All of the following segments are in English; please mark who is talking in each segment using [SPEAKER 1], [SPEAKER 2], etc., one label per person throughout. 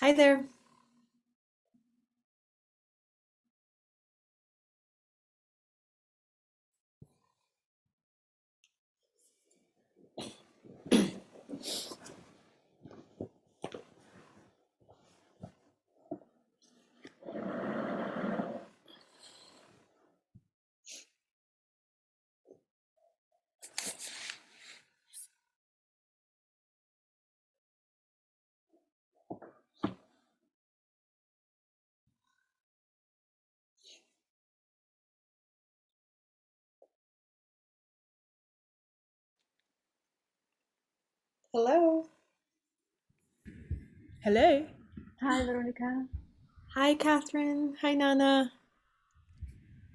[SPEAKER 1] Hi there. Hello.
[SPEAKER 2] Hello.
[SPEAKER 3] Hi, Veronica.
[SPEAKER 1] Hi, Catherine. Hi, Nana.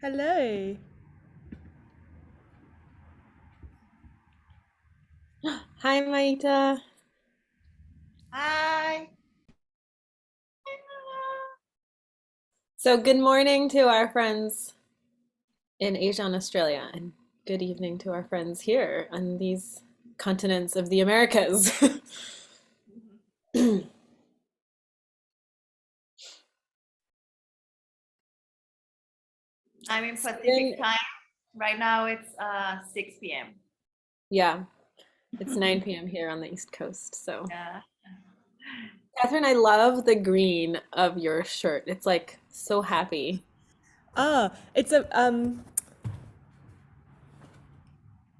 [SPEAKER 2] Hello.
[SPEAKER 1] Hi, Maita.
[SPEAKER 3] Hi.
[SPEAKER 1] So, good morning to our friends in Asia and Australia, and good evening to our friends here on these continents of the Americas.
[SPEAKER 3] I'm in Pacific
[SPEAKER 1] Stephen,
[SPEAKER 3] time. Right now it's 6 p.m.
[SPEAKER 1] yeah, it's 9 p.m. here on the East Coast. So,
[SPEAKER 3] Yeah.
[SPEAKER 1] Catherine, I love the green of your shirt. It's like so happy.
[SPEAKER 2] It's a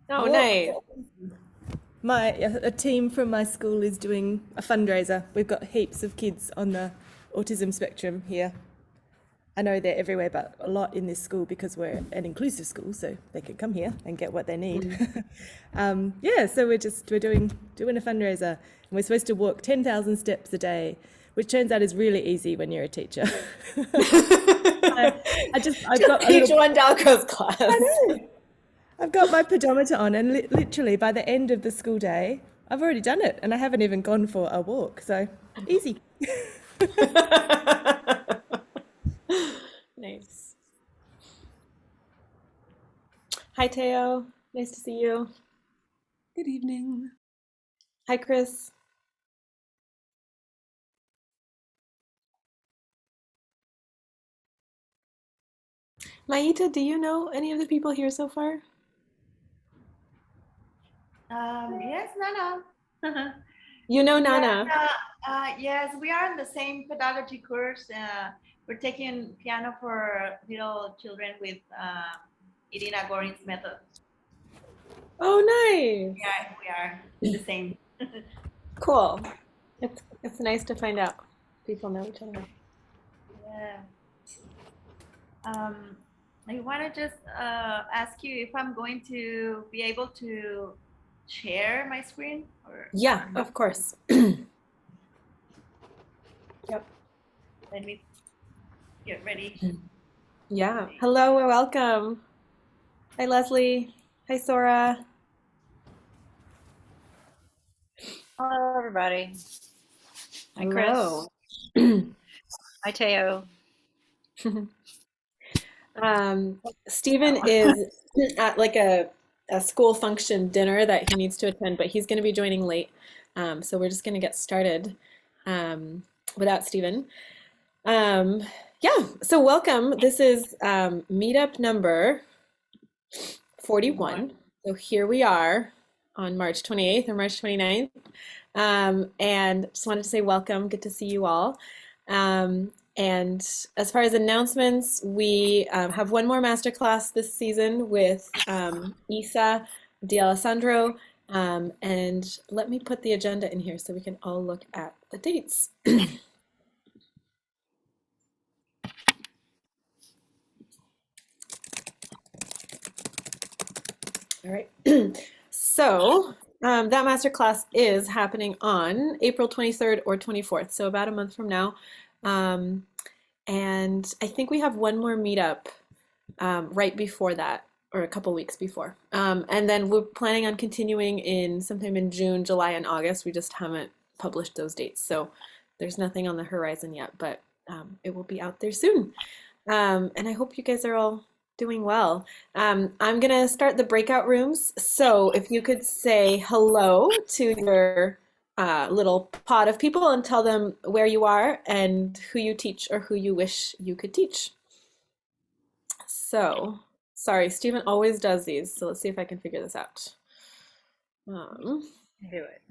[SPEAKER 1] Oh,
[SPEAKER 2] walk.
[SPEAKER 1] nice.
[SPEAKER 2] My a team from my school is doing a fundraiser. We've got heaps of kids on the autism spectrum here. I know they're everywhere, but a lot in this school because we're an inclusive school, so they can come here and get what they need.
[SPEAKER 1] Mm.
[SPEAKER 2] Yeah, so we're doing a fundraiser, and we're supposed to walk 10,000 steps a day, which turns out is really easy when you're a teacher. I, I've
[SPEAKER 1] Just
[SPEAKER 2] got a
[SPEAKER 1] teach
[SPEAKER 2] little.
[SPEAKER 1] one Dalcroze
[SPEAKER 2] I
[SPEAKER 1] class.
[SPEAKER 2] know. I've got my pedometer on, and literally by the end of the school day, I've already done it, and I haven't even gone for a walk. So easy.
[SPEAKER 1] Nice. Hi, Teo. Nice to see you.
[SPEAKER 4] Good evening.
[SPEAKER 1] Hi, Chris. Maita, do you know any of the people here so far?
[SPEAKER 3] Yes, Nana.
[SPEAKER 1] You know
[SPEAKER 3] Yes,
[SPEAKER 1] Nana.
[SPEAKER 3] yes, we are in the same pedagogy course. We're taking piano for little children with Irina Gorin's method.
[SPEAKER 1] Oh, nice.
[SPEAKER 3] We are in the same.
[SPEAKER 1] Cool. It's nice to find out people know each other.
[SPEAKER 3] Yeah. Um, I want to just ask you if I'm going to be able to share my screen
[SPEAKER 1] Yeah,
[SPEAKER 3] or not.
[SPEAKER 1] of course. Yep.
[SPEAKER 3] Let me get ready.
[SPEAKER 1] Yeah. Hello and welcome. Hi, Leslie. Hi, Sora.
[SPEAKER 5] Hello, everybody. Hi, Chris.
[SPEAKER 1] Hello.
[SPEAKER 5] Hi, Teo.
[SPEAKER 1] Um, Stephen
[SPEAKER 5] Oh.
[SPEAKER 1] is at like a school function dinner that he needs to attend, but he's going to be joining late. So we're just going to get started um, without Stephen. Um, yeah, so welcome. This is meetup number 41. So here we are on March 28th or March 29th. And just wanted to say welcome. Good to see you all. And as far as announcements, we have one more masterclass this season with Isa D'Alessandro. And let me put the agenda in here so we can all look at the dates. All right. So that masterclass is happening on April 23rd or 24th, so about a month from now. Um, and I think we have one more meetup right before that, or a couple weeks before. And then we're planning on continuing in sometime in June, July, and August. We just haven't published those dates, so there's nothing on the horizon yet, but it will be out there soon. And I hope you guys are all doing well. I'm gonna start the breakout rooms. So if you could say hello to your little pod of people and tell them where you are and who you teach or who you wish you could teach. So, sorry, Stephen always does these, so let's see if I can figure this out.
[SPEAKER 5] Do it.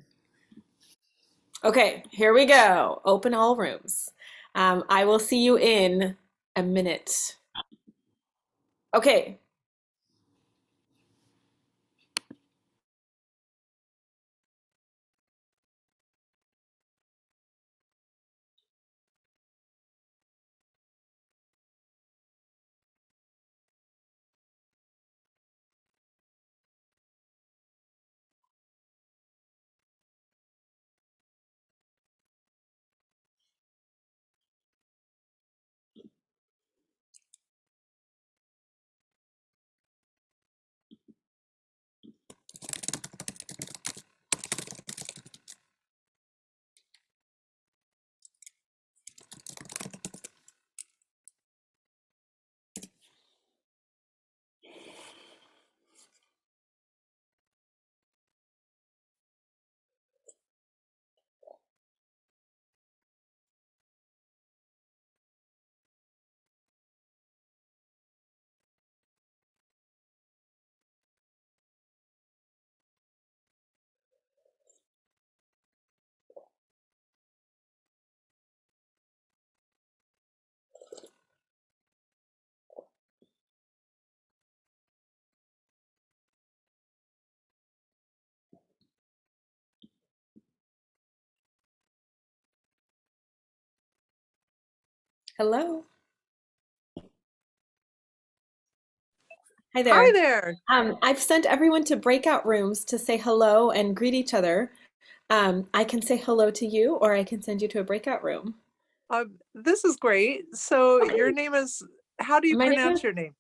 [SPEAKER 1] Okay, here we go. Open all rooms. I will see you in a minute. Okay. Hello. Hi
[SPEAKER 4] Hi
[SPEAKER 1] there.
[SPEAKER 4] there.
[SPEAKER 1] I've sent everyone to breakout rooms to say hello and greet each other. I can say hello to you, or I can send you to a breakout room.
[SPEAKER 4] This is great. So your
[SPEAKER 1] Okay.
[SPEAKER 4] name is, how do you
[SPEAKER 1] My name is
[SPEAKER 4] pronounce your name?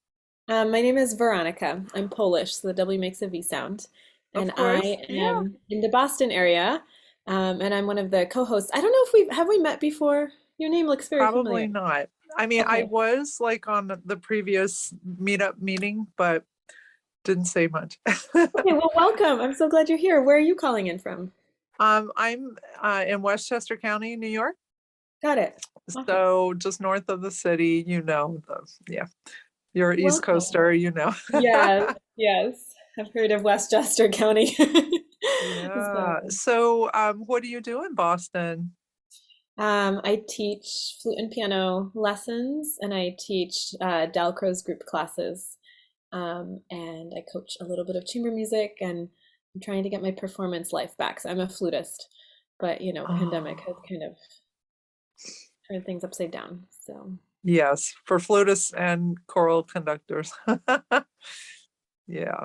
[SPEAKER 1] my name is Veronica. I'm Polish, so the W makes a V sound,
[SPEAKER 4] Of
[SPEAKER 1] and
[SPEAKER 4] course.
[SPEAKER 1] I
[SPEAKER 4] Yeah,
[SPEAKER 1] am in the Boston area, and I'm one of the co-hosts. I don't know if we met before. Your name looks very familiar.
[SPEAKER 4] probably not. I mean, I
[SPEAKER 1] Okay.
[SPEAKER 4] was like on the previous meetup meeting, but didn't say much.
[SPEAKER 1] Okay. Well, welcome. I'm so glad you're here. Where are you calling in from?
[SPEAKER 4] I'm in Westchester County, New York.
[SPEAKER 1] Got it. Awesome.
[SPEAKER 4] So just north of the city, yeah, you're an East
[SPEAKER 1] Welcome.
[SPEAKER 4] Coaster, you know.
[SPEAKER 1] Yes, yes. I've heard of Westchester County.
[SPEAKER 4] Yeah.
[SPEAKER 1] So,
[SPEAKER 4] So, what do you do in Boston?
[SPEAKER 1] I teach flute and piano lessons, and I teach Dalcroze group classes. And I coach a little bit of chamber music, and I'm trying to get my performance life back. So I'm a flutist, but pandemic has
[SPEAKER 4] Oh.
[SPEAKER 1] kind of turned things upside down. So,
[SPEAKER 4] Yes, for flutists and choral conductors. Yeah.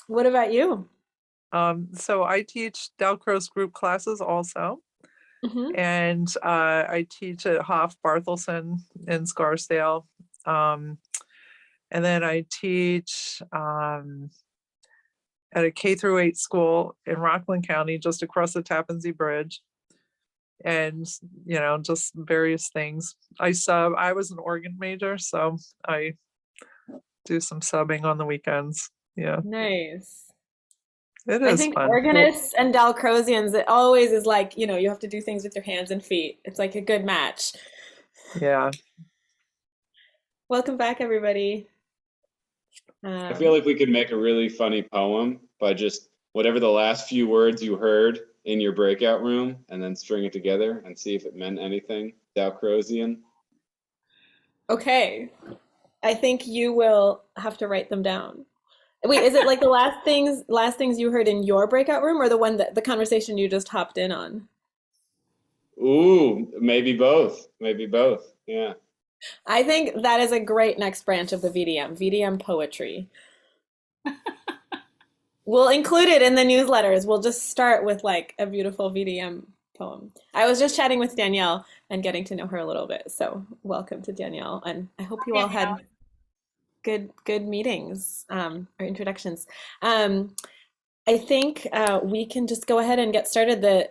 [SPEAKER 1] what about you?
[SPEAKER 4] So I teach Dalcroze group classes also,
[SPEAKER 1] Hmm.
[SPEAKER 4] and I teach at Hoff Barthelson in Scarsdale. Um, and then I teach at a K through 8 school in Rockland County, just across the Tappan Zee Bridge. And just various things. I was an organ major, so I do some subbing on the weekends. Yeah,
[SPEAKER 1] Nice.
[SPEAKER 4] it
[SPEAKER 1] I
[SPEAKER 4] is
[SPEAKER 1] think
[SPEAKER 4] fun. Well,
[SPEAKER 1] organists and Dalcrozians, it always is like, you have to do things with your hands and feet. It's like a good match.
[SPEAKER 4] yeah.
[SPEAKER 1] Welcome back, everybody.
[SPEAKER 6] I feel
[SPEAKER 1] Um,
[SPEAKER 6] like we could make a really funny poem by just whatever the last few words you heard in your breakout room and then string it together and see if it meant anything. Dalcrozian.
[SPEAKER 1] okay. I think you will have to write them down. Wait, is it like the last things you heard in your breakout room or the conversation you just hopped in on?
[SPEAKER 6] Ooh, maybe both. Maybe both. Yeah.
[SPEAKER 1] I think that is a great next branch of the VDM poetry. We'll include it in the newsletters. We'll just start with like a beautiful VDM poem. I was just chatting with Danielle and getting to know her a little bit. So welcome to Danielle, and I hope you all had good meetings or introductions. I think we can just go ahead and get started. The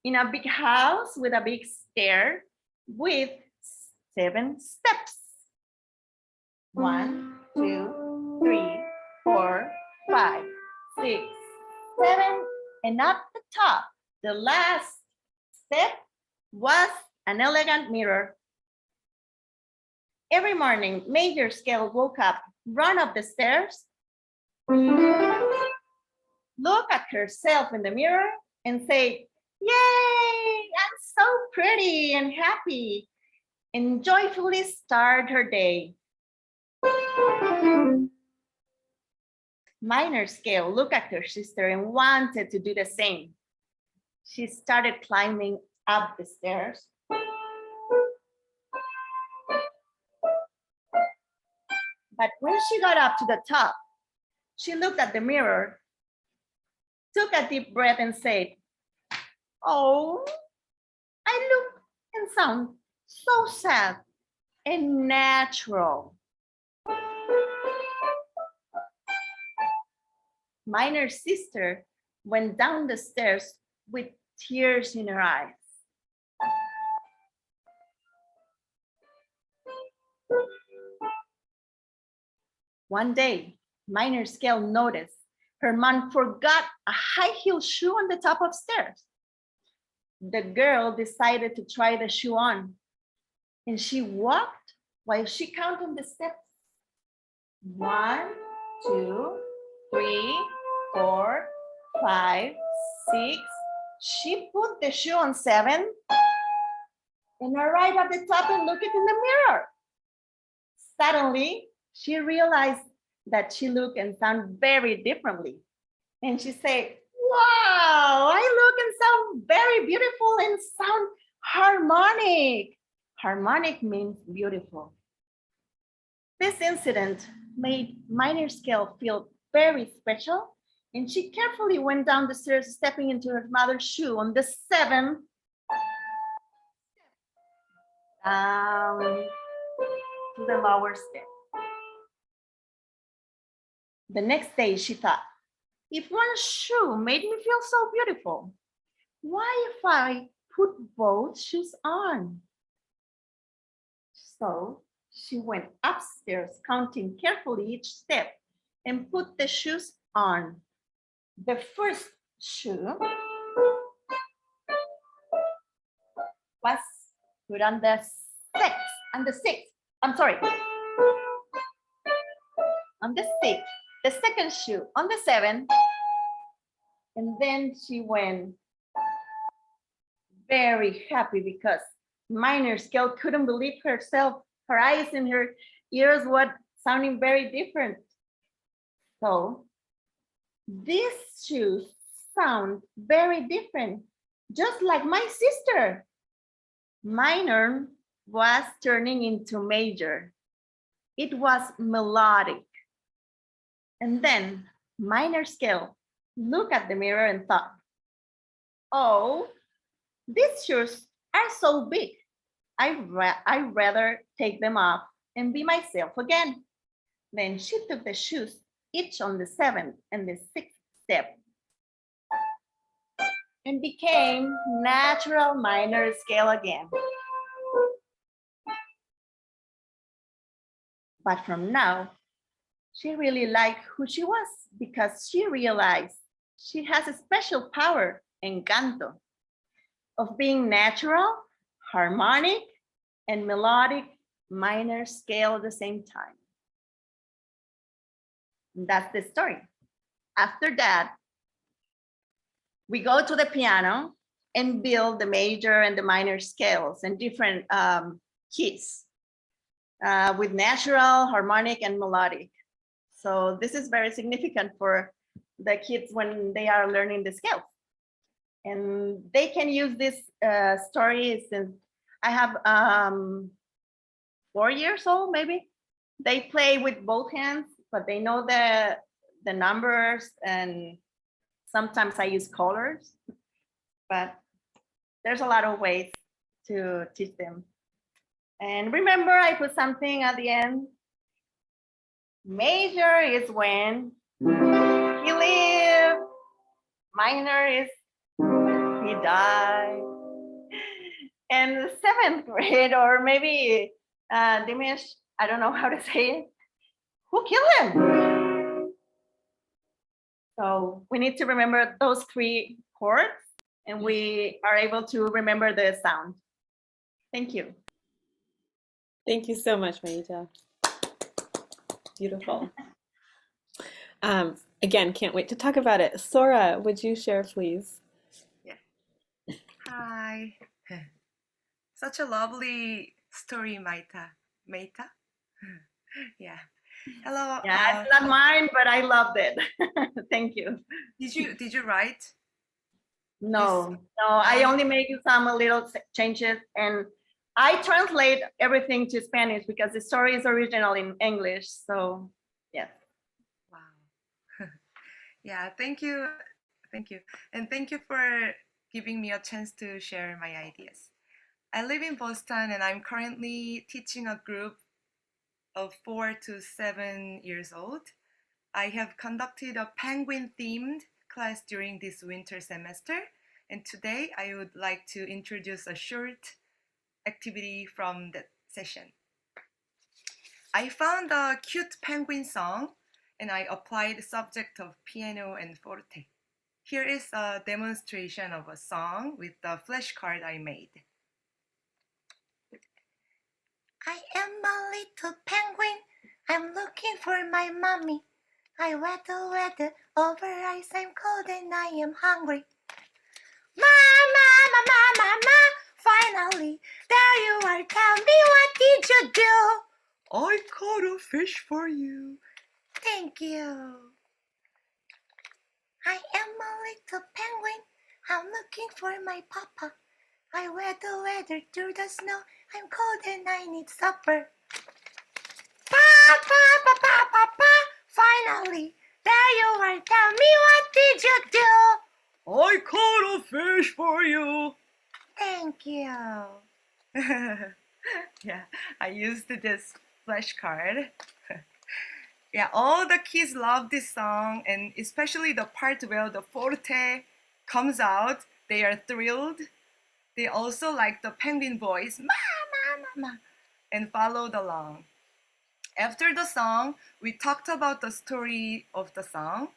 [SPEAKER 3] in a big house with a big stair with 7 steps. 1, 2, 3, 4, 5, 6, 7, and at the top, the last step was an elegant mirror. Every morning, Major Scale woke up, ran up the stairs, looked at herself in the mirror, and said, "Yay, I'm so pretty and happy," and joyfully started her day. Minor Scale looked at her sister and wanted to do the same. She started climbing up the stairs. But when she got up to the top, she looked at the mirror, took a deep breath, and said, "Oh, I look and sound so sad and natural." Miner's sister went down the stairs with tears in her eyes. One day, Minor Scale noticed her mom forgot a high heel shoe on the top of stairs. The girl decided to try the shoe on, and she walked while she counted the steps. 1, 2, 3, 4, 5, 6. She put the shoe on 7 and arrived at the top and looked in the mirror. Suddenly, she realized that she looked and sound very differently. And she said, "Wow, I look and sound very beautiful and sound harmonic." Harmonic means beautiful. This incident made Minor Scale feel very special, and she carefully went down the stairs, stepping into her mother's shoe on the 7th down to the lower step. The next day, she thought, if one shoe made me feel so beautiful, why if I put both shoes on? So she went upstairs, counting carefully each step, and put the shoes on. The first shoe was put on the 6th. I'm sorry. On the 6th. The second shoe on the 7th. And then she went very happy because Minor Scale couldn't believe herself. Her eyes and her ears were sounding very different. So these shoes sound very different, just like my sister. Minor was turning into Major. It was melodic. And then Minor Scale looked at the mirror and thought, "Oh, these shoes are so big. I'd rather take them off and be myself again." Then she took the shoes, each on the 7th and the 6th step, and became natural Minor Scale again. But from now, she really liked who she was because she realized she has a special power, encanto, of being natural, harmonic, and melodic Minor Scale at the same time. And that's the story. After that, we go to the piano and build the major and the minor scales and different keys with natural, harmonic, and melodic. So this is very significant for the kids when they are learning the scales. And they can use this story since I have 4 years old, maybe. They play with both hands, but they know the numbers, and sometimes I use colors, but there's a lot of ways to teach them. And remember, I put something at the end. Major is when he lives. Minor is he died. And the seventh grade, or maybe Dimesh, I don't know how to say it. Who killed him? So we need to remember those three chords, and we are able to remember the sound. Thank you.
[SPEAKER 1] Thank you so much, Maita. Beautiful. Again, can't wait to talk about it. Sora, would you share, please?
[SPEAKER 7] Hi. Such a lovely story, Maita. Maita? Yeah. Hello.
[SPEAKER 3] Yeah, it's not mine, but I loved it. Thank you.
[SPEAKER 7] Did you write?
[SPEAKER 3] No, I only made some little changes, and I translate everything to Spanish because the story is original in English. So, yes.
[SPEAKER 7] Wow. Yeah, thank you. Thank you. And thank you for giving me a chance to share my ideas. I live in Boston and I'm currently teaching a group of 4 to 7 years old. I have conducted a penguin themed class during this winter semester, and today I would like to introduce a short activity from that session. I found a cute penguin song and I applied the subject of piano and forte. Here is a demonstration of a song with the flashcard I made. I am a little penguin. I'm looking for my mommy. I weather over ice. I'm cold and I am hungry. Ma. Finally, there you are. Tell me, what did you do? I caught a fish for you. Thank you. I am a little penguin. I'm looking for my papa. I weather through the snow. I'm cold and I need supper. Pa. Finally, there you are. Tell me, what did you do? I caught a fish for you. Thank you. Yeah, I used this flashcard. Yeah, all the kids love this song, and especially the part where the forte comes out. They are thrilled. They also like the penguin voice, ma, and followed along. After the song, we talked about the story of the song.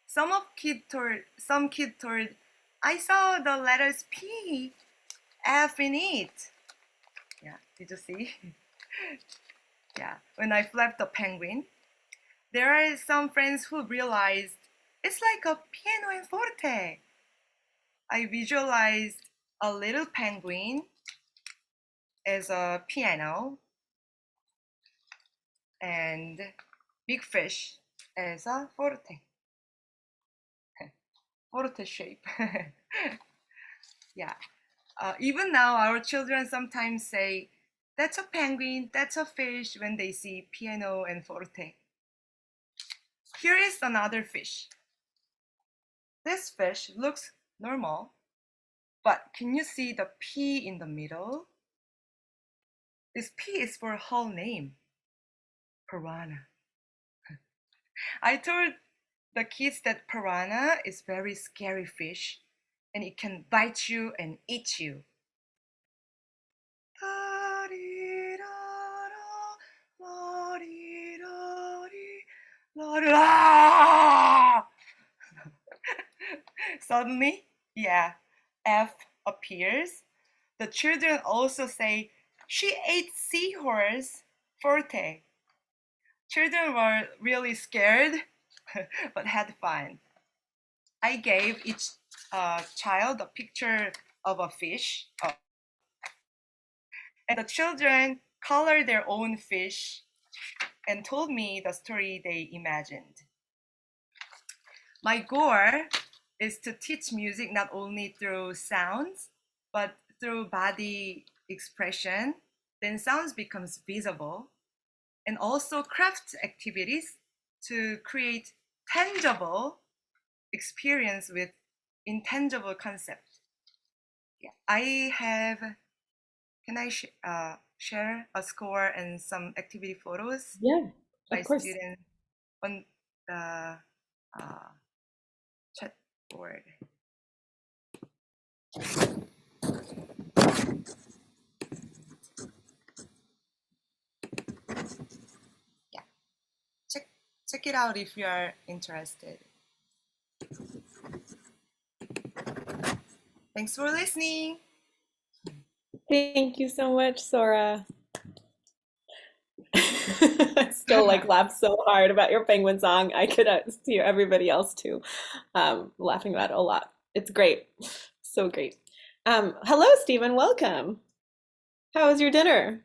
[SPEAKER 7] Some kid told, I saw the letters P, F in it. Yeah, did you see? Yeah, when I flapped the penguin. There are some friends who realized it's like a piano and forte. I visualized a little penguin as a piano and big fish as a forte. Forte shape. Yeah. Even now, our children sometimes say, that's a penguin, that's a fish when they see piano and forte. Here is another fish. This fish looks normal, but can you see the P in the middle? This P is for whole name, piranha. I told the kids that piranha is very scary fish and it can bite you and eat you. Suddenly, yeah, F appears. The children also say, she ate seahorse, forte. Children were really scared, but had fun. I gave each child a picture of a fish, and the children colored their own fish and told me the story they imagined. My goal is to teach music not only through sounds, but through body expression. Then sounds becomes visible, and also craft activities to create tangible experience with intangible concept. Yeah, I have. Can I share a score and some activity photos
[SPEAKER 1] Yeah,
[SPEAKER 7] by
[SPEAKER 1] of course.
[SPEAKER 7] students on the chat board? Check it out if you are interested. Thanks for listening.
[SPEAKER 1] Thank you so much, Sora. I still like laughed so hard about your penguin song. I could hear everybody else too, laughing about it a lot. It's great. So great. Hello, Stephen. Welcome. How was your dinner?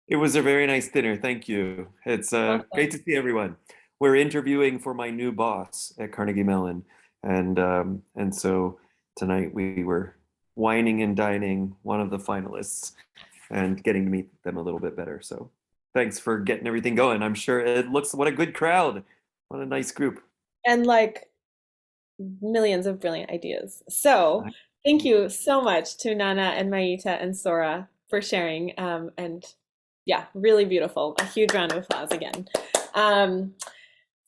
[SPEAKER 8] It was a very nice dinner. Thank you. It's
[SPEAKER 1] Awesome.
[SPEAKER 8] great to see everyone. We're interviewing for my new boss at Carnegie Mellon, and so tonight we were wining and dining one of the finalists and getting to meet them a little bit better. So thanks for getting everything going. I'm sure it looks what a good crowd. What a nice group.
[SPEAKER 1] And like millions of brilliant ideas. So thank you so much to Nana and Maita and Sora for sharing. And yeah, really beautiful. A huge round of applause again.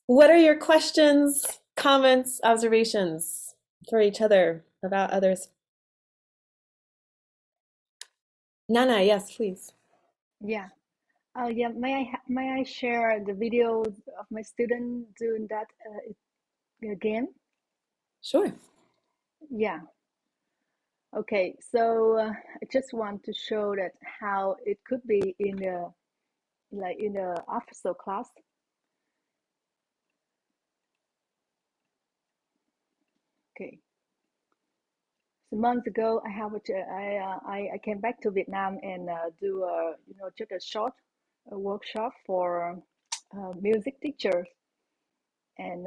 [SPEAKER 1] What are your questions, comments, observations for each other about others? Nana, yes, please.
[SPEAKER 9] Yeah. Yeah. May I share the videos of my student doing that game?
[SPEAKER 1] Sure.
[SPEAKER 9] Yeah. Okay. So I just want to show that how it could be in the officer class. Okay. So months ago, I came back to Vietnam and do just a short workshop for music teachers, and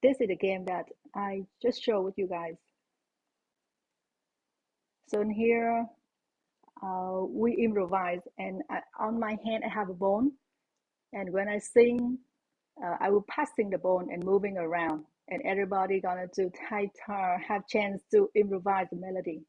[SPEAKER 9] this is a game that I just showed with you guys. So in here, we improvise, and on my hand I have a bone, and when I sing, I will passing the bone and moving around, and everybody gonna do have chance to improvise the melody.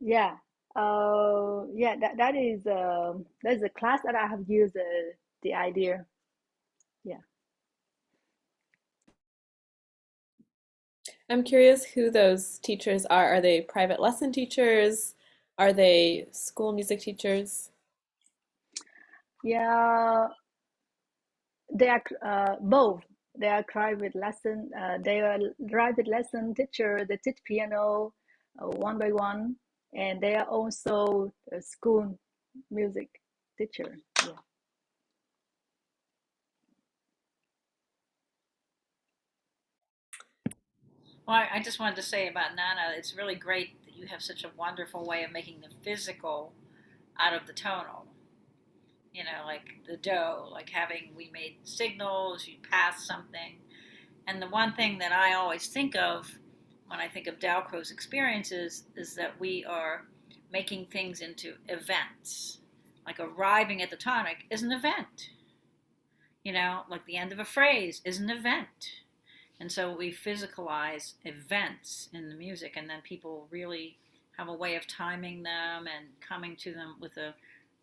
[SPEAKER 9] Yeah. Yeah, that's a class that I have used the idea. Yeah.
[SPEAKER 1] I'm curious who those teachers are. Are they private lesson teachers? Are they school music teachers?
[SPEAKER 9] Yeah, they are both. They are private lesson. They are private lesson teacher. They teach piano one by one, and they are also a school music teacher. Yeah.
[SPEAKER 5] Well, I just wanted to say about Nana, it's really great that you have such a wonderful way of making the physical out of the tonal. You know, like the do, like we made signals, you pass something. And the one thing that I always think of when I think of Dalcroze experiences is that we are making things into events. Like arriving at the tonic is an event. You know, like the end of a phrase is an event. And so we physicalize events in the music, and then people really have a way of timing them and coming to them with a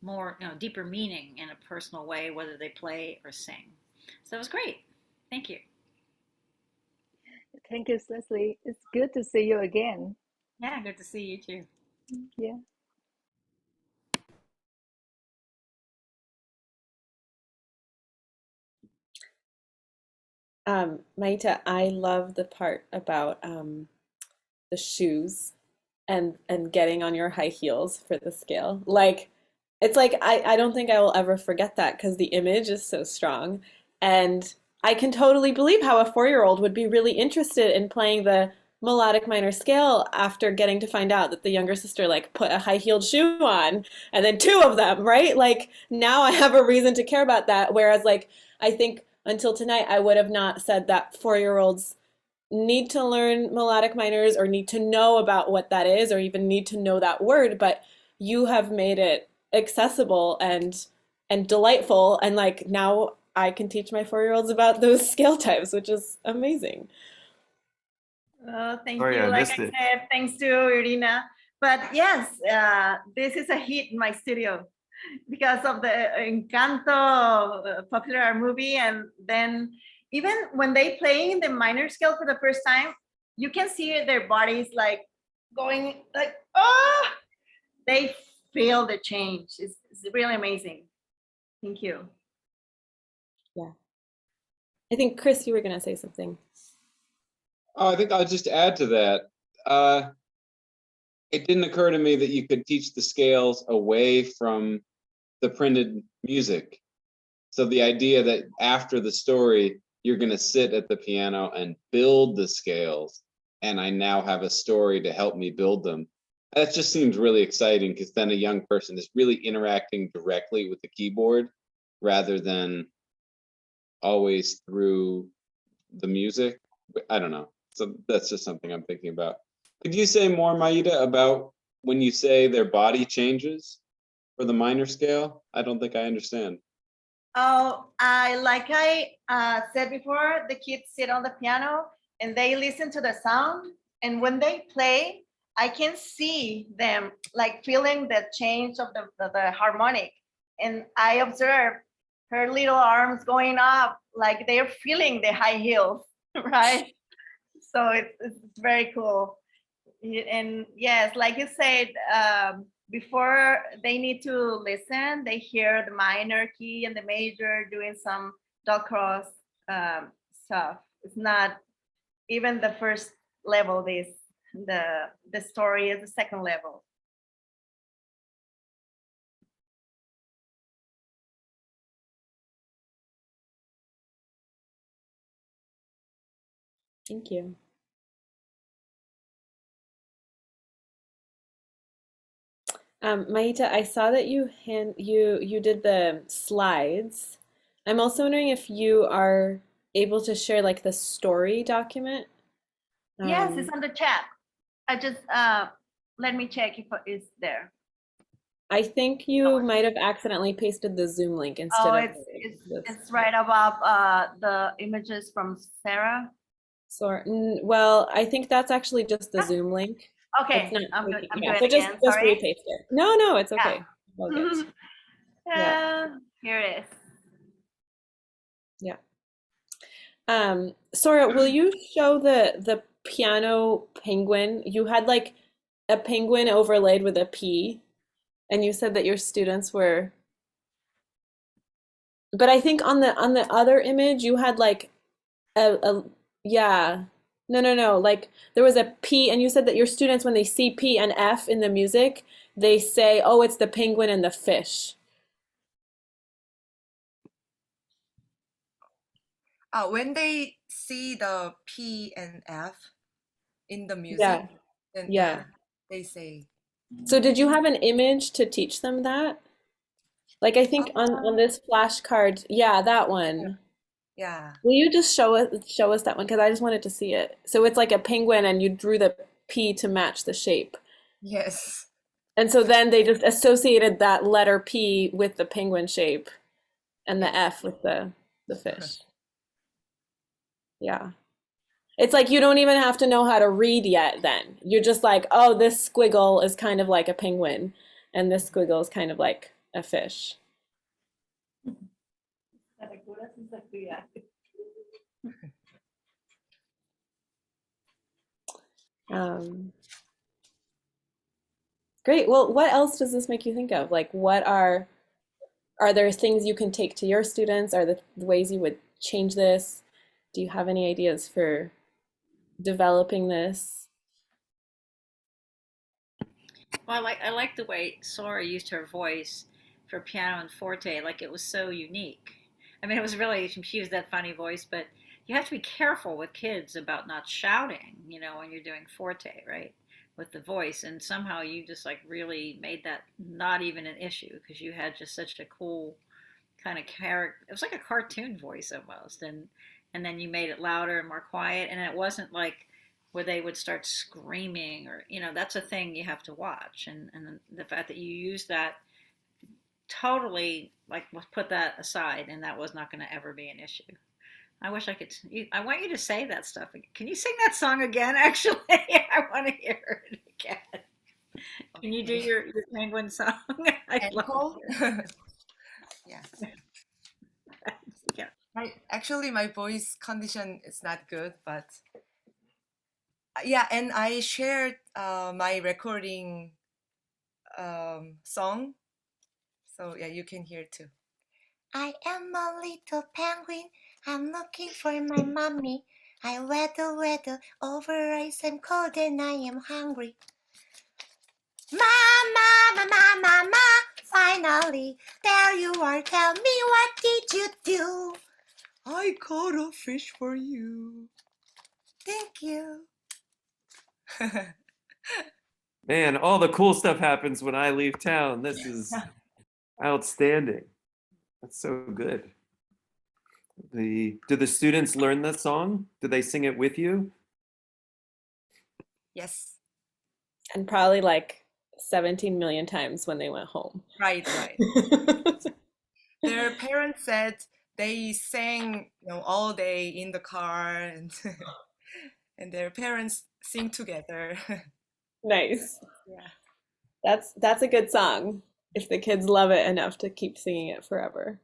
[SPEAKER 5] more, deeper meaning in a personal way, whether they play or sing. So it was great. Thank you.
[SPEAKER 9] Thank you, Cecily. It's good to see you again.
[SPEAKER 5] Yeah, good to see you too.
[SPEAKER 9] Yeah.
[SPEAKER 1] Maita, I love the part about the shoes and getting on your high heels for the scale. Like it's like I don't think I will ever forget that because the image is so strong. And I can totally believe how a 4-year-old would be really interested in playing the melodic minor scale after getting to find out that the younger sister like put a high-heeled shoe on and then two of them, right? Like now I have a reason to care about that. Whereas like I think until tonight I would have not said that 4-year-olds need to learn melodic minors or need to know about what that is or even need to know that word, but you have made it accessible and delightful, and like now I can teach my 4-year-olds about those scale types, which is amazing.
[SPEAKER 3] Oh, thank
[SPEAKER 8] Sorry,
[SPEAKER 3] you.
[SPEAKER 8] I
[SPEAKER 3] Like
[SPEAKER 8] missed
[SPEAKER 3] I
[SPEAKER 8] it.
[SPEAKER 3] said, thanks to Irina. But yes, this is a hit in my studio because of the Encanto popular movie. And then even when they playing the minor scale for the first time, you can see their bodies like going like, oh, they feel the change. It's really amazing. Thank you.
[SPEAKER 1] Yeah. I think Chris, you were gonna say something.
[SPEAKER 6] Oh, I think I'll just add to that. It didn't occur to me that you could teach the scales away from the printed music. So the idea that after the story, you're going to sit at the piano and build the scales, and I now have a story to help me build them. That just seems really exciting because then a young person is really interacting directly with the keyboard rather than always through the music. I don't know. So that's just something I'm thinking about. Could you say more, Maida, about when you say their body changes for the minor scale? I don't think I understand.
[SPEAKER 3] Oh, like I said before, the kids sit on the piano and they listen to the sound. And when they play, I can see them like feeling the change of the harmonic. And I observe her little arms going up, like they're feeling the high heels, right? So it's very cool. And yes, like you said, before they need to listen, they hear the minor key and the major doing some dot cross stuff. It's not even the first level. The story is the second level.
[SPEAKER 1] Thank you. Maita, I saw that you did the slides. I'm also wondering if you are able to share like the story document.
[SPEAKER 3] Yes, it's on the chat. I just let me check if it's there.
[SPEAKER 1] I think you might have accidentally pasted the Zoom link instead
[SPEAKER 3] Oh,
[SPEAKER 1] of
[SPEAKER 3] it's right above the images from Sarah.
[SPEAKER 1] So, well, I think that's actually just the Zoom link.
[SPEAKER 3] Okay,
[SPEAKER 1] It's not
[SPEAKER 3] I'm
[SPEAKER 1] taking-
[SPEAKER 3] doing
[SPEAKER 1] yeah,
[SPEAKER 3] it
[SPEAKER 1] so just
[SPEAKER 3] again.
[SPEAKER 1] just
[SPEAKER 3] Sorry.
[SPEAKER 1] repaste it. No, it's okay. All good.
[SPEAKER 3] Here it is.
[SPEAKER 1] Yeah. Sora, will you show the piano penguin? You had like a penguin overlaid with a P, and you said that your students were, but I think on the other image you had like a yeah. No. Like there was a P, and you said that your students, when they see P and F in the music, they say, "Oh, it's the penguin and the fish."
[SPEAKER 7] When they see the P and F in the music,
[SPEAKER 1] Yeah.
[SPEAKER 7] then
[SPEAKER 1] Yeah.
[SPEAKER 7] they say.
[SPEAKER 1] So did you have an image to teach them that? Like I think on this flashcard, yeah, that one.
[SPEAKER 7] Yeah.
[SPEAKER 1] Will you just show us that one? Because I just wanted to see it. So it's like a penguin and you drew the P to match the shape.
[SPEAKER 7] Yes.
[SPEAKER 1] And so then they just associated that letter P with the penguin shape and the F with the fish. Yeah. It's like you don't even have to know how to read yet then. You're just like, oh, this squiggle is kind of like a penguin, and this squiggle is kind of like a fish. Great. Well, what else does this make you think of? Like, what are there things you can take to your students? Are the ways you would change this? Do you have any ideas for developing this?
[SPEAKER 5] Well, I like the way Sora used her voice for piano and forte. Like it was so unique. I mean, it was really she used that funny voice, but you have to be careful with kids about not shouting. You know, when you're doing forte, right? With the voice, and somehow you just like really made that not even an issue because you had just such a cool kind of character. It was like a cartoon voice almost, and then you made it louder and more quiet, and it wasn't like where they would start screaming or that's a thing you have to watch, and the fact that you use that totally like put that aside, and that was not going to ever be an issue. I wish I could. I want you to say that stuff. Can you sing that song again? Actually, I want to hear it again. Can you do
[SPEAKER 7] Okay.
[SPEAKER 5] your penguin song? I love
[SPEAKER 7] Ankle?
[SPEAKER 5] it.
[SPEAKER 7] Yeah.
[SPEAKER 5] Yeah.
[SPEAKER 7] Actually, my voice condition is not good, but yeah, and I shared my recording song, so yeah, you can hear too. I am a little penguin. I'm looking for my mommy. I waddle over ice. I'm cold and I am hungry. Mama, mama, mama, finally, there you are. Tell me, what did you do? I caught a fish for you. Thank you.
[SPEAKER 8] Man, all the cool stuff happens when I leave town. This is outstanding. That's so good. Do the students learn the song? Do they sing it with you?
[SPEAKER 7] Yes,
[SPEAKER 1] And probably like 17 million times when they went home.
[SPEAKER 7] right. Their parents said they sang, all day in the car, and and their parents sing together.
[SPEAKER 1] Nice.
[SPEAKER 7] Yeah.
[SPEAKER 1] That's a good song if the kids love it enough to keep singing it forever.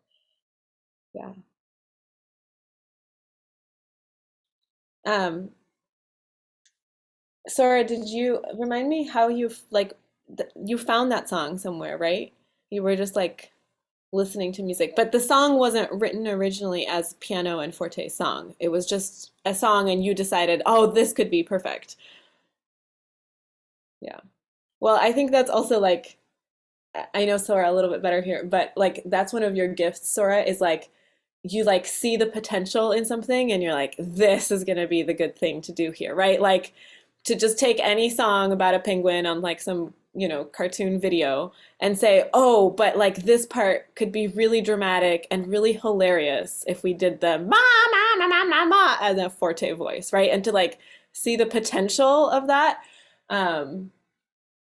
[SPEAKER 1] Yeah. Um, Sora, did you remind me how you found that song somewhere, right? You were just like listening to music, but the song wasn't written originally as piano and forte song. It was just a song and you decided, "Oh, this could be perfect." Yeah. Well, I think that's also like I know Sora a little bit better here, but like that's one of your gifts, Sora, is like you like see the potential in something and you're like, this is gonna be the good thing to do here, right? Like to just take any song about a penguin on like some, cartoon video and say, oh, but like this part could be really dramatic and really hilarious if we did the ma as a forte voice, right? And to like see the potential of that. Um,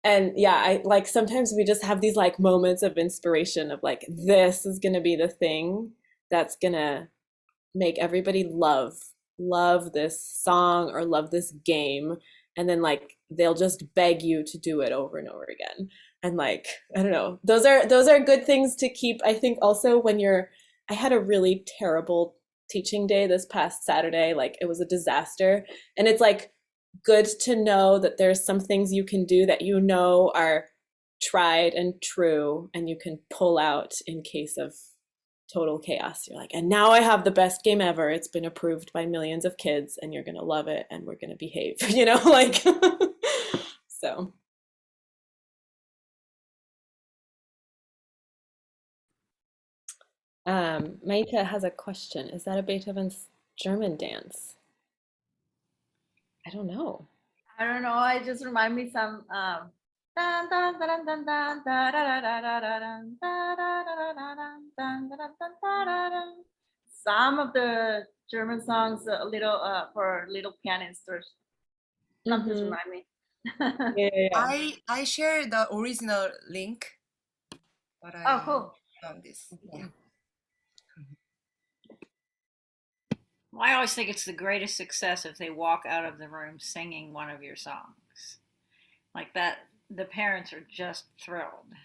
[SPEAKER 1] and yeah, I like sometimes we just have these like moments of inspiration of like, this is gonna be the thing that's gonna make everybody love this song or love this game. And then like they'll just beg you to do it over and over again. And like, I don't know, those are good things to keep. I think also when I had a really terrible teaching day this past Saturday, like it was a disaster. And it's like good to know that there's some things you can do that are tried and true and you can pull out in case of total chaos. You're like, and now I have the best game ever. It's been approved by millions of kids and you're going to love it and we're going to behave, like, so. Maita has a question. Is that a Beethoven's German dance? I don't know.
[SPEAKER 3] I don't know. It just remind me some dun, dun, dun, dun, dun, dun, da, da, da, da, da, dun, da, da, da, da, da, dun, dun, da, da, dun, da, da, dun. Some of the German songs a little for little pianists or something
[SPEAKER 1] Mhm.
[SPEAKER 3] remind me.
[SPEAKER 1] Yeah.
[SPEAKER 7] I share the original link, but
[SPEAKER 3] Oh,
[SPEAKER 7] I
[SPEAKER 3] cool.
[SPEAKER 7] found this. Yeah.
[SPEAKER 5] Well, I always think it's the greatest success if they walk out of the room singing one of your songs. Like that, the parents are just thrilled.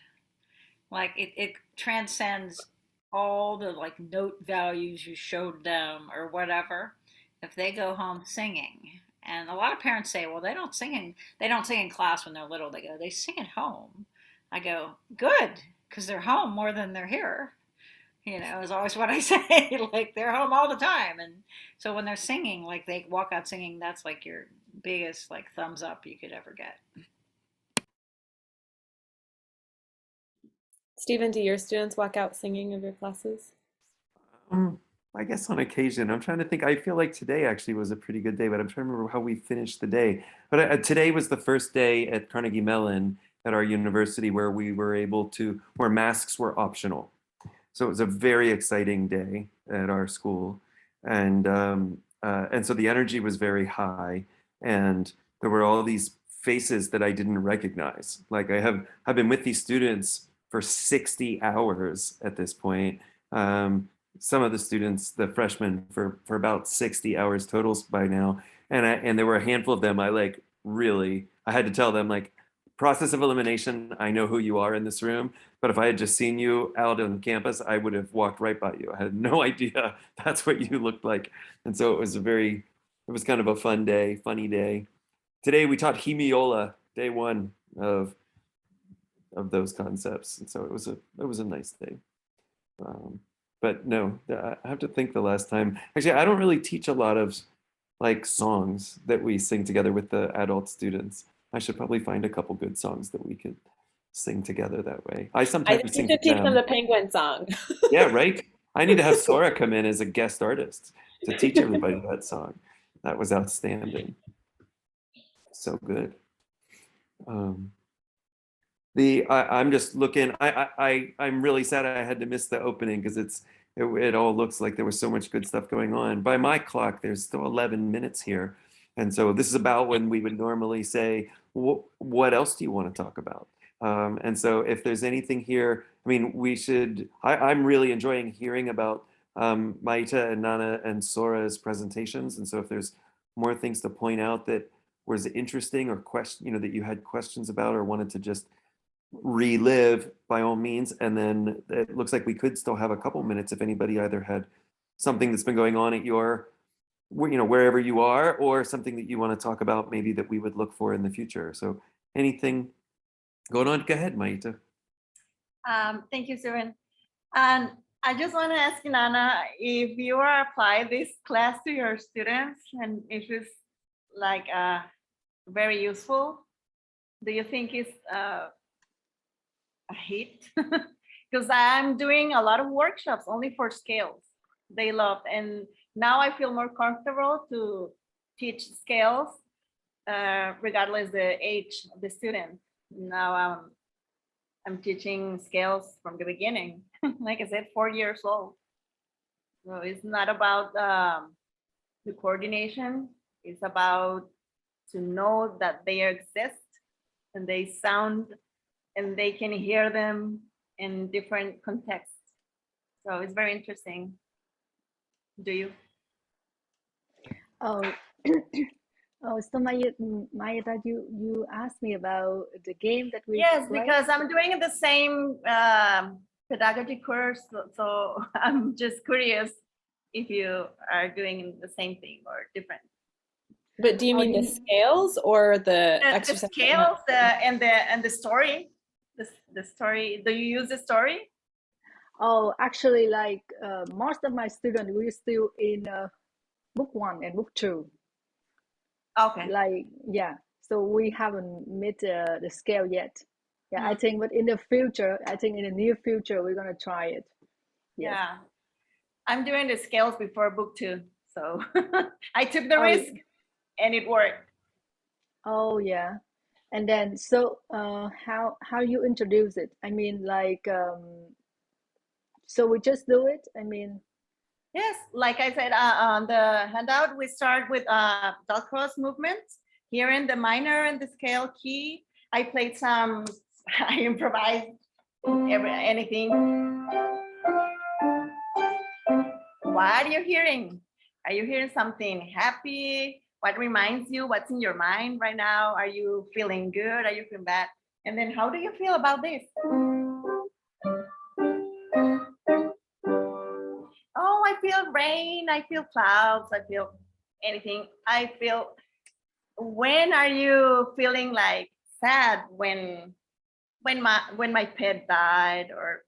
[SPEAKER 5] Like it transcends all the like note values you showed them or whatever. If they go home singing, and a lot of parents say, well, they don't sing in class when they're little. They sing at home. I go, good, because they're home more than they're here. Is always what I say. Like they're home all the time, and so when they're singing, like they walk out singing, that's like your biggest like thumbs up you could ever get.
[SPEAKER 1] Stephen, do your students walk out singing of your classes?
[SPEAKER 8] I guess on occasion. I'm trying to think. I feel like today actually was a pretty good day, but I'm trying to remember how we finished the day. But today was the first day at Carnegie Mellon at our university where we were able to, where masks were optional. So it was a very exciting day at our school, and so the energy was very high, and there were all these faces that I didn't recognize. Like I've been with these students for 60 hours at this point. Some of the students, the freshmen, for about 60 hours totals by now, and there were a handful of them. I had to tell them, like, process of elimination. I know who you are in this room, but if I had just seen you out on campus, I would have walked right by you. I had no idea that's what you looked like, and so it was kind of a funny day. Today we taught Hemiola, day one of those concepts, and so it was a nice day. But no, I have to think the last time. Actually, I don't really teach a lot of like songs that we sing together with the adult students. I should probably find a couple good songs that we could sing together that way. I
[SPEAKER 1] I
[SPEAKER 8] sometimes
[SPEAKER 1] think you
[SPEAKER 8] sing
[SPEAKER 1] should
[SPEAKER 8] with
[SPEAKER 1] teach them
[SPEAKER 8] them.
[SPEAKER 1] the penguin song.
[SPEAKER 8] Yeah, right. I need to have Sora come in as a guest artist to teach everybody that song. That was outstanding. So good. I'm just looking. I'm really sad I had to miss the opening because it all looks like there was so much good stuff going on. By my clock, there's still 11 minutes here, and so this is about when we would normally say, "What else do you want to talk about?" And so if there's anything here, I mean, we should. I'm really enjoying hearing about Maita and Nana and Sora's presentations, and so if there's more things to point out that was interesting or that you had questions about or wanted to just relive, by all means. And then it looks like we could still have a couple minutes if anybody either had something that's been going on at your wherever you are, or something that you want to talk about maybe that we would look for in the future. So anything going on, go ahead, Maita.
[SPEAKER 3] Thank you, Surin. And I just want to ask you, Nana, if you are apply this class to your students and if it's like very useful, do you think it's a hit? Because I'm doing a lot of workshops only for scales. They love, and now I feel more comfortable to teach scales regardless the age of the student. Now I'm teaching scales from the beginning. Like I said, 4 years old. So it's not about the coordination. It's about to know that they exist and they sound and they can hear them in different contexts. So it's very interesting. Do you?
[SPEAKER 9] Oh, oh, so Mayata, you asked me about the game that we
[SPEAKER 3] Yes,
[SPEAKER 9] play?
[SPEAKER 3] because I'm doing the same pedagogy course. So I'm just curious if you are doing the same thing or different.
[SPEAKER 1] But do you mean the scales or the
[SPEAKER 3] The
[SPEAKER 1] exercise?
[SPEAKER 3] scales, and the story. The story. Do you use the story?
[SPEAKER 9] Oh, actually, like most of my students, we're still in book 1 and book 2.
[SPEAKER 3] Okay.
[SPEAKER 9] Like, yeah, so we haven't met the scale yet. Yeah, I think, but in the future, I think in the near future, we're gonna try it. Yes.
[SPEAKER 3] Yeah, I'm doing the scales before book 2, so I took the risk, and it worked.
[SPEAKER 9] Oh yeah, and then so how you introduce it? I mean, like so we just do it. I mean.
[SPEAKER 3] Yes, like I said on the handout, we start with dot cross movements. Here in the minor and the scale key, I played some, I improvised anything. What are you hearing? Are you hearing something happy? What reminds you? What's in your mind right now? Are you feeling good? Are you feeling bad? And then how do you feel about this? Oh, I feel rain, I feel clouds, I feel anything. I feel, when are you feeling like sad when my pet died or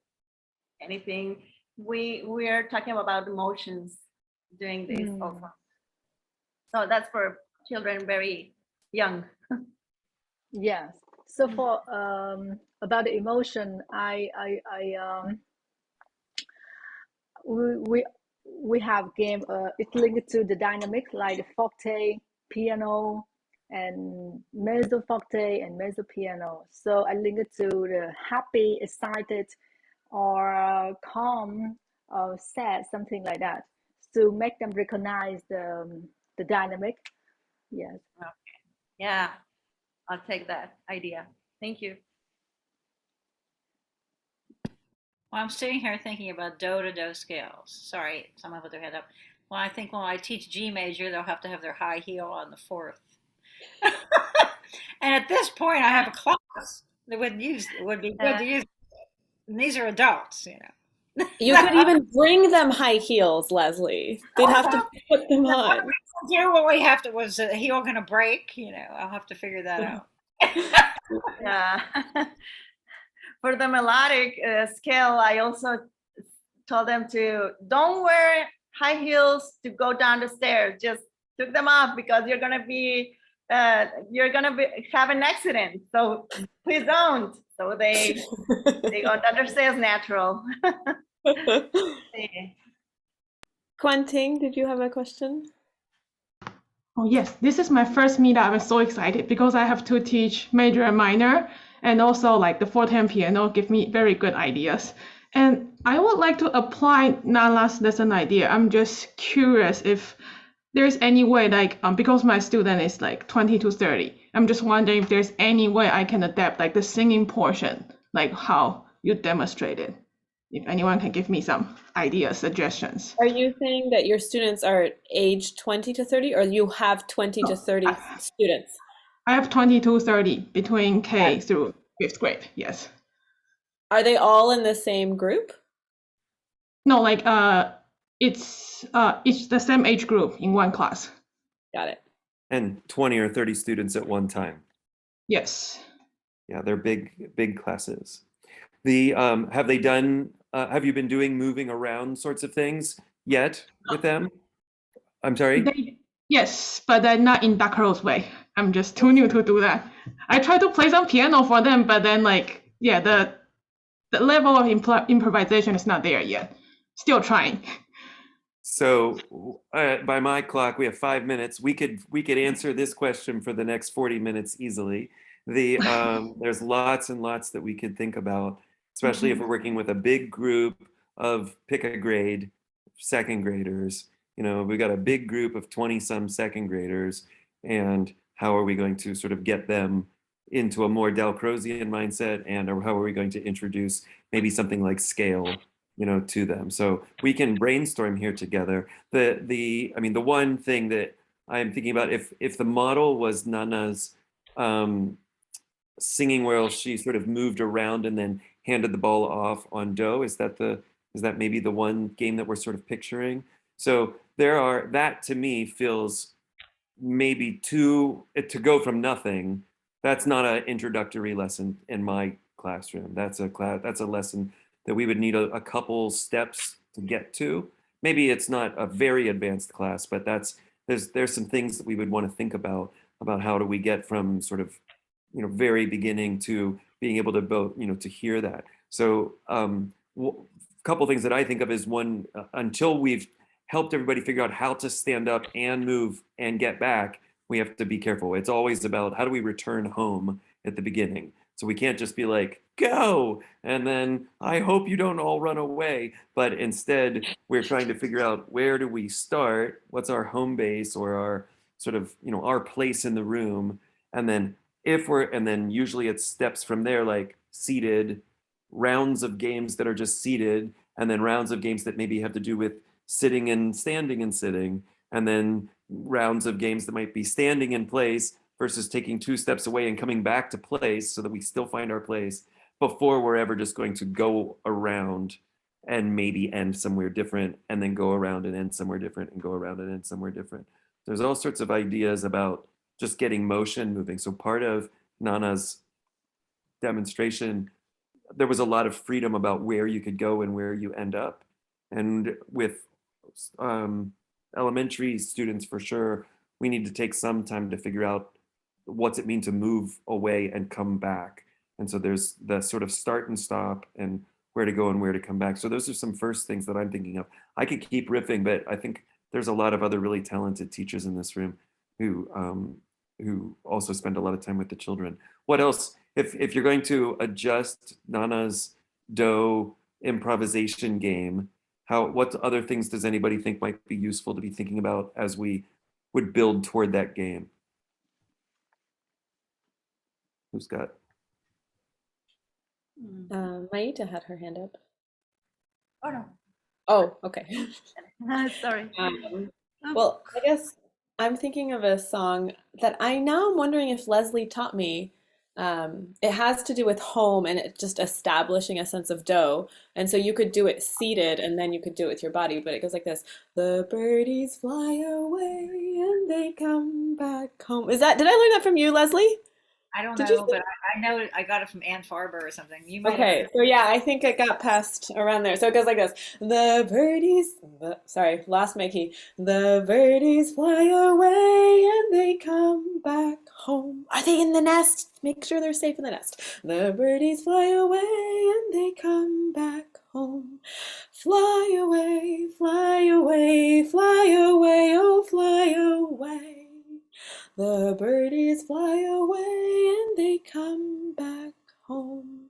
[SPEAKER 3] anything? We are talking about emotions doing this also. So that's for children very young.
[SPEAKER 9] Yes. So for about the emotion, we we have game. It's linked to the dynamic like the forte, piano, and mezzo forte and mezzo piano. So I link it to the happy, excited, or calm, or sad, something like that, to make them recognize the dynamic. Yes.
[SPEAKER 3] Yeah, I'll take that idea. Thank you.
[SPEAKER 5] Well, I'm sitting here thinking about do to do scales. Sorry, someone put their hand up. Well, I think when I teach G major, they'll have to have their high heel on the fourth. And at this point, I have a class that would be good to use. And these are adults, you know.
[SPEAKER 1] You could even bring them high heels, Leslie. They'd have to put them on.
[SPEAKER 5] Do what we have to. Was a heel going to break? You know, I'll have to figure that out.
[SPEAKER 3] Yeah. For the melodic scale, I also told them to don't wear high heels to go down the stairs. Just took them off because you're gonna have an accident. So please don't. So they go down the stairs natural.
[SPEAKER 1] Quentin, did you have a question?
[SPEAKER 10] Oh yes, this is my first meetup. I'm so excited because I have to teach major and minor, and also like the forte and piano give me very good ideas. And I would like to apply Nala's lesson idea. I'm just curious if there's any way, like because my student is like 20 to 30, I'm just wondering if there's any way I can adapt like the singing portion, like how you demonstrated. If anyone can give me some ideas, suggestions.
[SPEAKER 1] Are you saying that your students are age 20 to 30, or you have 20 to 30 students?
[SPEAKER 10] I have 20 to 30 between K through 5th grade, yes.
[SPEAKER 1] Are they all in the same group?
[SPEAKER 10] No, like it's the same age group in one class.
[SPEAKER 1] Got it.
[SPEAKER 8] And 20 or 30 students at one time.
[SPEAKER 10] Yes.
[SPEAKER 8] Yeah, they're big classes. Have they done? Have you been doing moving around sorts of things yet with them? I'm sorry.
[SPEAKER 10] Yes, but they're not in Dakaro's way. I'm just too new to do that. I try to play some piano for them, but then like the level of improvisation is not there yet. Still trying.
[SPEAKER 8] So by my clock, we have 5 minutes. We could answer this question for the next 40 minutes easily. There's lots and lots that we could think about, especially if we're working with a big group of pick a grade second graders. You know, we got a big group of 20-some second graders, and how are we going to sort of get them into a more Dalcrozian mindset, and or how are we going to introduce maybe something like scale, you know, to them? So we can brainstorm here together. I mean, the one thing that I'm thinking about, if the model was Nana's singing where she sort of moved around and then handed the ball off on Do, is that maybe the one game that we're sort of picturing? So that to me feels maybe to go from nothing. That's not an introductory lesson in my classroom. That's a lesson that we would need a couple steps to get to. Maybe it's not a very advanced class, but there's some things that we would want to think about how do we get from sort of, you know, very beginning to being able to both, you know, to hear that. So a couple things that I think of is one, until we've helped everybody figure out how to stand up and move and get back, we have to be careful. It's always about how do we return home at the beginning. So we can't just be like, go, and then I hope you don't all run away. But instead, we're trying to figure out where do we start? What's our home base or our sort of, you know, our place in the room? And then usually it's steps from there, like seated, rounds of games that are just seated, and then rounds of games that maybe have to do with sitting and standing and sitting, and then rounds of games that might be standing in place versus taking 2 steps away and coming back to place so that we still find our place before we're ever just going to go around and maybe end somewhere different, and then go around and end somewhere different, and go around and end somewhere different. There's all sorts of ideas about just getting motion moving. So part of Nana's demonstration, there was a lot of freedom about where you could go and where you end up. And with elementary students, for sure, we need to take some time to figure out what's it mean to move away and come back. And so there's the sort of start and stop and where to go and where to come back. So those are some first things that I'm thinking of. I could keep riffing, but I think there's a lot of other really talented teachers in this room who also spend a lot of time with the children. What else? If you're going to adjust Nana's Do improvisation game, what other things does anybody think might be useful to be thinking about as we would build toward that game? Who's got?
[SPEAKER 1] Maita had her hand up.
[SPEAKER 3] Oh, no.
[SPEAKER 1] Oh, okay.
[SPEAKER 3] Sorry.
[SPEAKER 1] Well, I guess I'm thinking of a song that I'm wondering if Leslie taught me. It has to do with home and it just establishing a sense of do. And so you could do it seated and then you could do it with your body, but it goes like this. The birdies fly away and they come back home. Did I learn that from you, Leslie?
[SPEAKER 5] I don't
[SPEAKER 1] Did you
[SPEAKER 5] know, but I know I got it from Ann Farber or something. You might
[SPEAKER 1] Okay,
[SPEAKER 5] have.
[SPEAKER 1] so yeah, I think it got passed around there. So it goes like this. The birdies, sorry, lost my key. The birdies fly away and they come back home. Are they in the nest? Make sure they're safe in the nest. The birdies fly away and they come back home. Fly away, fly away, fly away, oh fly away. The birdies fly away and they come back home.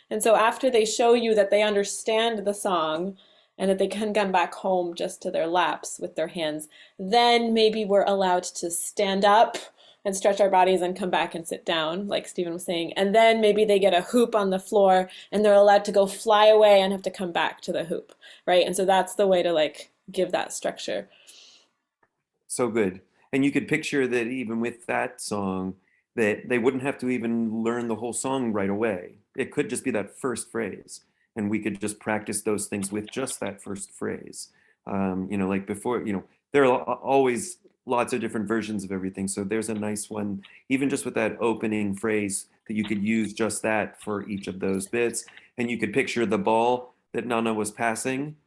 [SPEAKER 1] And so after they show you that they understand the song and that they can come back home just to their laps with their hands, then maybe we're allowed to stand up and stretch our bodies and come back and sit down, like Stephen was saying. And then maybe they get a hoop on the floor and they're allowed to go fly away and have to come back to the hoop, right? And so that's the way to like give that structure.
[SPEAKER 8] So good. And you could picture that even with that song, that they wouldn't have to even learn the whole song right away. It could just be that first phrase. And we could just practice those things with just that first phrase. Like before, there are always lots of different versions of everything. So there's a nice one, even just with that opening phrase, that you could use just that for each of those bits. And you could picture the ball that Nana was passing.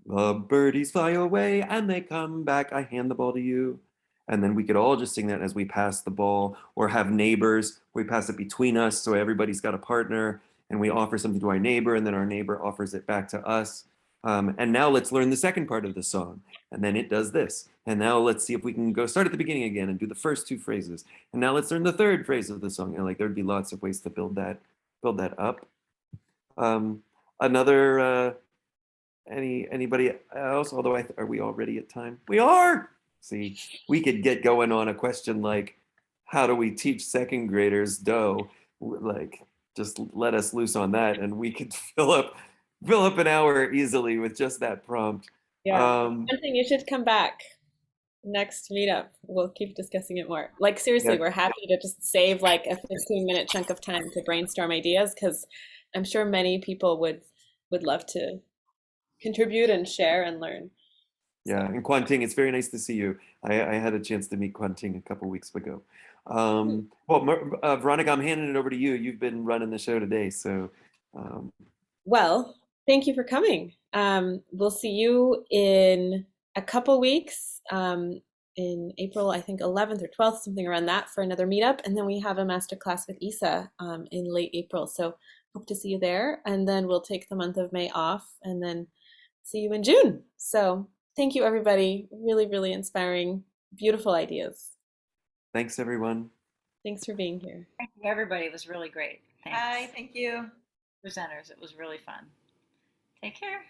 [SPEAKER 8] The birdies fly away and they come back. I hand the ball to you. And then we could all just sing that as we pass the ball, or have neighbors. We pass it between us, so everybody's got a partner, and we offer something to our neighbor, and then our neighbor offers it back to us. And now let's learn the second part of the song. And then it does this. And now let's see if we can go start at the beginning again and do the first two phrases. And now let's learn the third phrase of the song. And like there'd be lots of ways to build that up. Anybody else? Although are we already at time? We are. See, we could get going on a question like, how do we teach second graders Do? Like, just let us loose on that, and we could fill up an hour easily with just that prompt.
[SPEAKER 1] Yeah, one thing, you should come back next meetup. We'll keep discussing it more. Like seriously, we're happy to just save like a 15-minute chunk of time to brainstorm ideas because I'm sure many people would love to contribute and share and learn.
[SPEAKER 8] Yeah, and Quan Ting, it's very nice to see you. I had a chance to meet Quan Ting a couple weeks ago. Well, Veronica, I'm handing it over to you. You've been running the show today, so.
[SPEAKER 1] Well, thank you for coming. We'll see you in a couple weeks, in April, I think 11th or 12th, something around that, for another meetup. And then we have a masterclass with Isa in late April. So hope to see you there. And then we'll take the month of May off and then see you in June. So thank you, everybody. Really, really inspiring, beautiful ideas.
[SPEAKER 8] Thanks, everyone.
[SPEAKER 1] Thanks for being here.
[SPEAKER 5] Thank you, everybody. It was really great. Thanks.
[SPEAKER 3] Bye. Thank you.
[SPEAKER 5] Presenters, it was really fun. Take care.